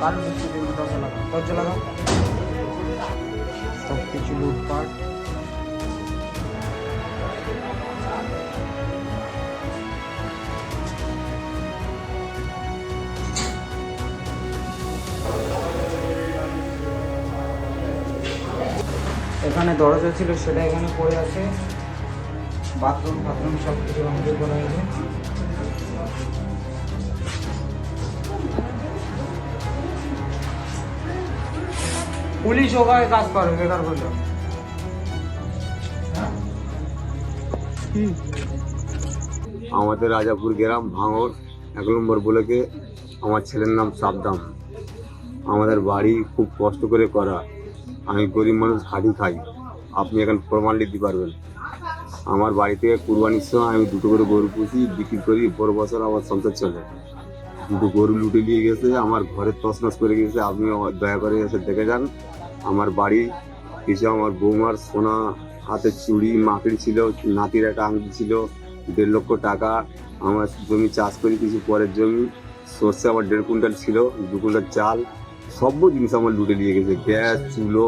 কারণ হচ্ছে দরজা লাগাও সব কিছু লুটপাট। এখানে দরজা ছিল সেটা এখানে পড়ে আছে, বাথরুম সব কিছু ভাঙচুর করা হয়েছে। পুলিশ ওখানে কাজ করে বেকার বললো। আমাদের রাজাপুর গ্রাম ভাঙর 1 নম্বর ব্লকে। আমার ছেলের নাম সাবধান। আমাদের বাড়ি খুব কষ্ট করে করা, আমি গরিব মানুষ, খাটি খাই। আপনি এখন প্রমাণ দিতে পারবেন। আমার বাড়ি থেকে কুরবানির সময় আমি 2টো করে গরু পুষি, বিক্রি করি, বড় বছর আমার সংসার চলে। 2টো গরু লুটে নিয়ে গেছে, আমার ঘরের তছনছ করে গেছে। আপনি দয়া করে এসে দেখে যান আমার বাড়ি। কিছু আমার বৌমার সোনা হাতের চুড়ি মাকড়ি ছিল, নাতির একটা আংটি ছিল, 1.5 লক্ষ টাকা। আমার জমি চাষ করি, কিছু পরের জমি, সর্ষে আমার 1.5 কুইন্টাল ছিল, 2 কুইন্টাল চাল, সব জিনিস আমার লুটে নিয়ে গেছে। গ্যাস চুলো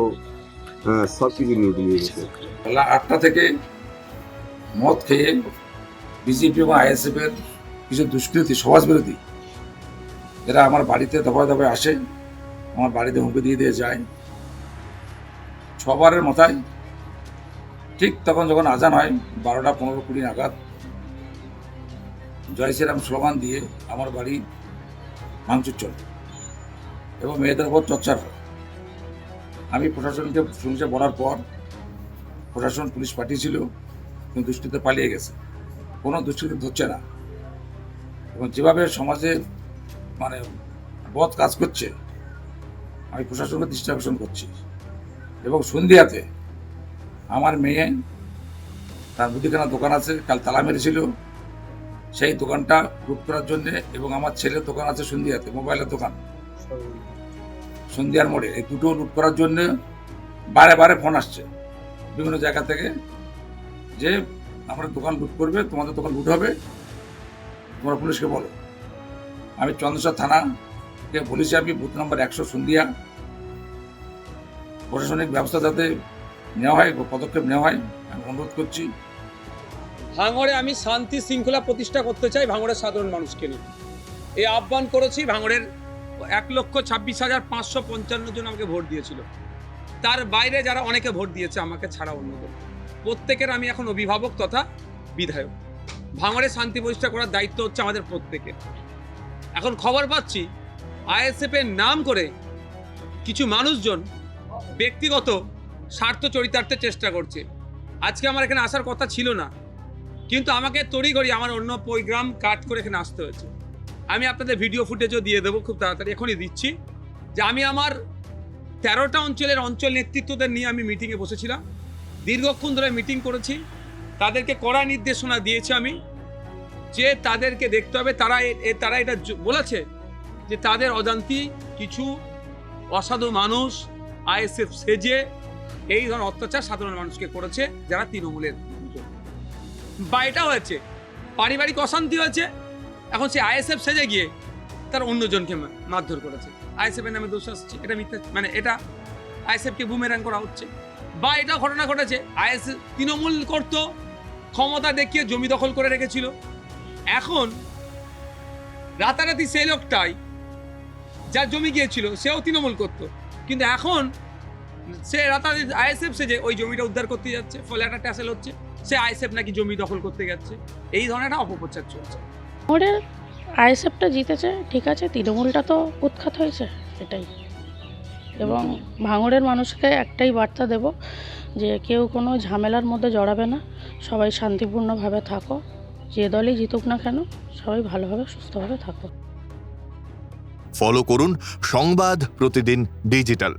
সব কিছু লুটে নিয়ে গেছে। বেলা 8টা থেকে মদ খেয়ে বিজেপি এবং আইএসএফ এর কিছু দুষ্কৃতী সমাজ বিরোধী এরা আমার বাড়িতে দফায় দফায় আসে, আমার বাড়িতে হুমকি দিয়ে যায়। 6বারের মাথায় ঠিক তখন যখন আজান হয় 12টা 15-20 নাগাদ জয় শ্রীরাম স্লোগান দিয়ে আমার বাড়ি ভাঙচুর চলে এবং মেয়েদের উপর টর্চার হয়। আমি প্রশাসনকে শুনতে বলার পর প্রশাসন পুলিশ পাঠিয়েছিল, কিন্তু দুষ্কৃতী পালিয়ে গেছে, কোনো দুষ্কৃতী ধরছে না। এবং যেভাবে সমাজে মানে বদ কাজ করছে, আমি প্রশাসনকে দৃষ্টি আকর্ষণ করছি। এবং সন্ধ্যাতে আমার মেয়ে, তার মুদিখানা দোকান আছে, কাল তালা মেরেছিল, সেই দোকানটা লুট করার জন্যে, এবং আমার ছেলের দোকান আছে সন্ধ্যাতে, মোবাইলের দোকান সন্ধ্যার মোড়ে, এই দুটো লুট করার জন্য বারে ফোন আসছে বিভিন্ন জায়গা থেকে যে আমরা দোকান লুট করবে, তোমাদের দোকান লুট হবে, তোমরা পুলিশকে বলো। আমি চন্দ্রসর থানাকে বলেছি আমি বুথ নম্বর 100 সন্ধ্যা প্রশাসনিক ব্যবস্থা যাতে নেওয়া হয়, পদক্ষেপ নেওয়া হয়, আমি অনুরোধ করছি। ভাঙড়ে আমি শান্তি শৃঙ্খলা প্রতিষ্ঠা করতে চাই ভাঙড়ের সাধারণ মানুষকে নিয়ে এই আহ্বান করেছি। ভাঙড়ের 1,26,555 জন আমাকে ভোট দিয়েছিল, তার বাইরে যারা অনেকে ভোট দিয়েছে আমাকে ছাড়া অন্যদের, প্রত্যেকের আমি এখন অভিভাবক তথা বিধায়ক। ভাঙড়ে শান্তি প্রতিষ্ঠা করার দায়িত্ব হচ্ছে আমাদের প্রত্যেকের। এখন খবর পাচ্ছি আইএসএফ এর নাম করে কিছু মানুষজন ব্যক্তিগত স্বার্থ চরিতার্থের চেষ্টা করছে। আজকে আমার এখানে আসার কথা ছিল না, কিন্তু আমাকে তড়িঘড়ি আমার অন্য প্রোগ্রাম কাট করে এখানে আসতে হয়েছে। আমি আপনাদের ভিডিও ফুটেজও দিয়ে দেবো খুব তাড়াতাড়ি, এখনই দিচ্ছি, যে আমি আমার 13টা অঞ্চলের অঞ্চল নেতৃত্বদের নিয়ে আমি মিটিংয়ে বসেছিলাম, দীর্ঘক্ষণ ধরে মিটিং করেছি, তাদেরকে কড়া নির্দেশনা দিয়েছি আমি, যে তাদেরকে দেখতে হবে, তারা এটা বলেছে যে তাদের অজান্তি কিছু অসাধু মানুষ আইএসএফ সেজে এই ধরনের অত্যাচার সাধারণ মানুষকে করেছে, যারা তৃণমূলের বা এটা হয়েছে পারিবারিক অশান্তি হয়েছে। এখন সে আইএসএফ সেজে গিয়ে তার অন্যজনকে মারধর করেছে, আইএসএফ এর নামে দোষ আসছে, এটা মিথ্যা, মানে এটা আইএসএফকে বুমেরাং করা হচ্ছে। বা এটা ঘটনা ঘটেছে আইএসএফ তৃণমূল করতো, ক্ষমতা দেখিয়ে জমি দখল করে রেখেছিল, এখন রাতারাতি সেই লোকটাই যার জমি গিয়েছিল সেও তৃণমূল করতো, কিন্তু এখন সে রাতারাতি আইএসএফ সেজে ওই জমিটা উদ্ধার করতে যাচ্ছে, ফলে একটা ট্যাসেল হচ্ছে, সে আইএসএফ নাকি জমি দখল করতে যাচ্ছে। এই ধরনের একটা অপপ্রচার চলছে। ওদের আইএসএফটা জিতেছে ঠিক আছে, তৃণমূলটা তো উৎখাত হয়েছে, এটাই। এবং ভাঙড়ের মানুষকে একটাই বার্তা দেব যে কেউ কোনো ঝামেলার মধ্যে জড়াবে না, সবাই শান্তিপূর্ণভাবে থাকো, যে দলই জিতুক না কেন সবাই ভালোভাবে সুস্থভাবে থাকো। ফলো করুন সংবাদ প্রতিদিন ডিজিটাল।